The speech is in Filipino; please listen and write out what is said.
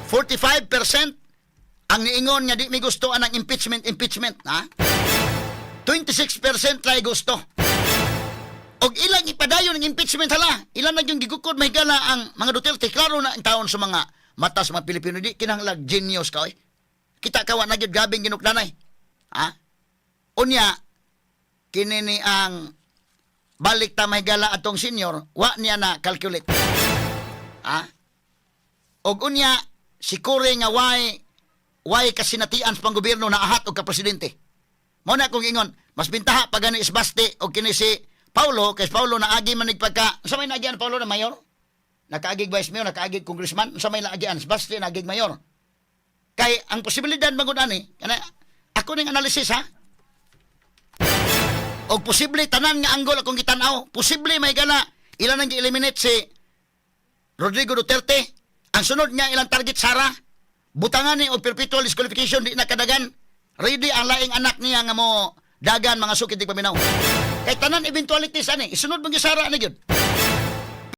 45% ang niingon nga di may gusto ang impeachment, ha? 26% try gusto. Og ilang ipadayon ng impeachment hala, ilan na yung gigukod may gala ang mga Duterte, klaro na ang taon sa mga mata sa mga Pilipino, di kinahanglag genius ka, kita kawa na gyud gabing ginukdanay. Ha? Unya, kinini ang balik ta may gala atong senior, wa niya na calculate. Ha? Og unya, sikure nga why kasinatian sa panggobyerno na ahat og ka-presidente. Mo na kung ingon, mas bintaha pag gani Isbaste o kini si Paulo, kay Paulo naagi man nagpagka, sa may naagian Paulo na mayor? Nakaagig vice mayor, nakaagig congressman, sa may naagian Isbaste, naagig mayor. Kay ang posibilidad magud ani, ako ning analysis ha. Og posible tanan nga anggol akong gitan-aw, posible may gala ilan ang gi-eliminate si Rodrigo Duterte. Ang sunod niya ilang target Sara. Butangan ni og perpetual disqualification di nakadagan. Ready ang laing anak niya nga mo dagan mga sukid di paminaw. Kay tanan eventualities ani, isunod bang Sara na gyud.